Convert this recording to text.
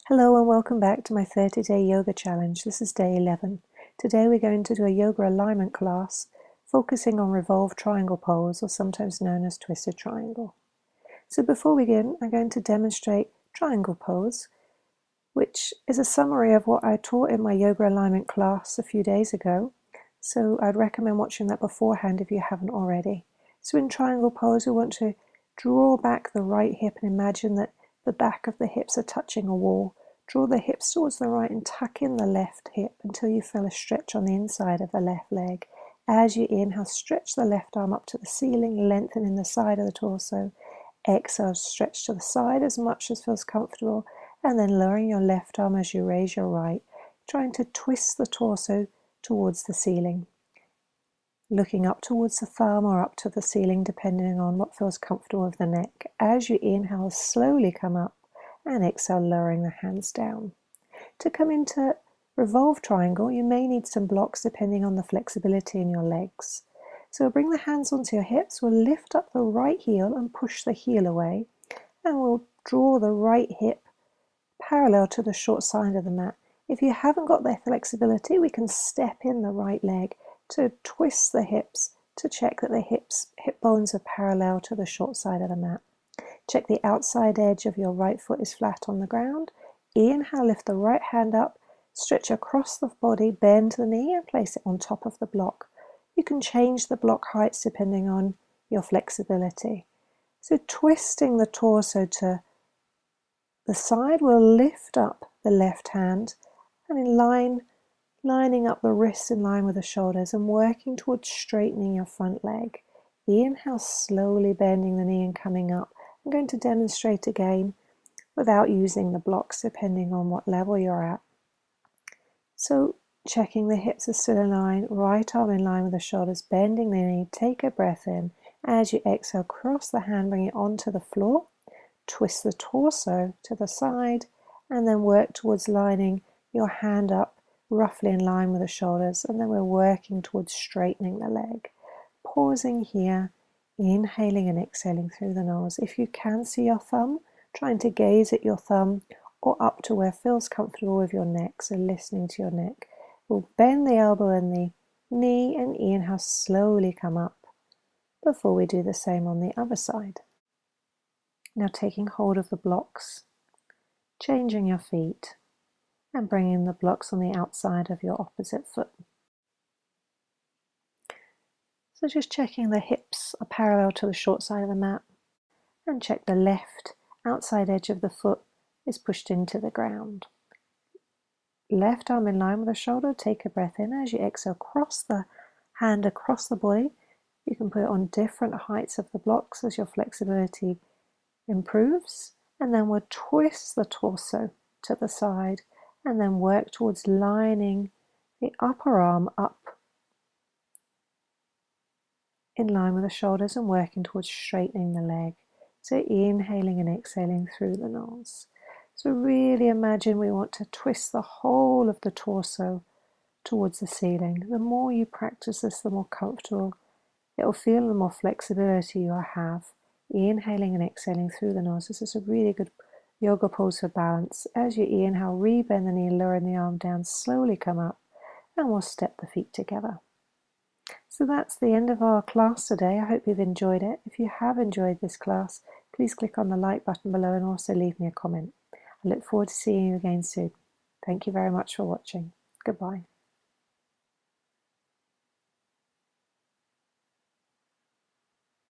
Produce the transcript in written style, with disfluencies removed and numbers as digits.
Hello and welcome back to my 30-day yoga challenge. This is day 11. Today we're going to do a yoga alignment class focusing on Revolved Triangle Pose, or sometimes known as Twisted Triangle. So before we begin, I'm going to demonstrate Triangle Pose, which is a summary of what I taught in my yoga alignment class a few days ago. So I'd recommend watching that beforehand if you haven't already. So in Triangle Pose, we want to draw back the right hip and imagine that the back of the hips are touching a wall. Draw the hips towards the right and tuck in the left hip until you feel a stretch on the inside of the left leg. As you inhale, stretch the left arm up to the ceiling, lengthening the side of the torso. Exhale, stretch to the side as much as feels comfortable, and then lowering your left arm as you raise your right, trying to twist the torso towards the ceiling. Looking up towards the thumb or up to the ceiling, depending on what feels comfortable with the neck. As you inhale, slowly come up, and exhale, lowering the hands down. To come into Revolved Triangle, you may need some blocks depending on the flexibility in your legs. So we'll bring the hands onto your hips, we'll lift up the right heel and push the heel away, and we'll draw the right hip parallel to the short side of the mat. If you haven't got the flexibility, we can step in the right leg to twist the hips to check that the hip bones are parallel to the short side of the mat. Check the outside edge of your right foot is flat on the ground. Inhale, lift the right hand up, stretch across the body, bend the knee and place it on top of the block. You can change the block heights depending on your flexibility. So twisting the torso to the side, we'll lift up the left hand and lining up the wrists in line with the shoulders and working towards straightening your front leg. Inhale, slowly bending the knee and coming up. I'm going to demonstrate again without using the blocks depending on what level you're at. So checking the hips are still in line, right arm in line with the shoulders, bending the knee, take a breath in. As you exhale, cross the hand, bring it onto the floor, twist the torso to the side, and then work towards lining your hand up roughly in line with the shoulders, and then we're working towards straightening the leg. Pausing here, inhaling and exhaling through the nose. If you can see your thumb, trying to gaze at your thumb or up to where feels comfortable with your neck, so listening to your neck. We'll bend the elbow and the knee and inhale, slowly come up before we do the same on the other side. Now taking hold of the blocks, changing your feet and bringing the blocks on the outside of your opposite foot. So just checking the hips are parallel to the short side of the mat, and check the left outside edge of the foot is pushed into the ground. Left arm in line with the shoulder, take a breath in. As you exhale, cross the hand across the body. You can put it on different heights of the blocks as your flexibility improves, and then we'll twist the torso to the side and then work towards lining the upper arm up in line with the shoulders and working towards straightening the leg. So inhaling and exhaling through the nose. So really imagine we want to twist the whole of the torso towards the ceiling. The more you practice this, the more comfortable it'll feel, the more flexibility you'll have. Inhaling and exhaling through the nose. This is a really good yoga pose for balance. As you inhale, re-bend the knee, lowering the arm down, slowly come up, and we'll step the feet together. So that's the end of our class today. I hope you've enjoyed it. If you have enjoyed this class, please click on the like button below and also leave me a comment. I look forward to seeing you again soon. Thank you very much for watching. Goodbye.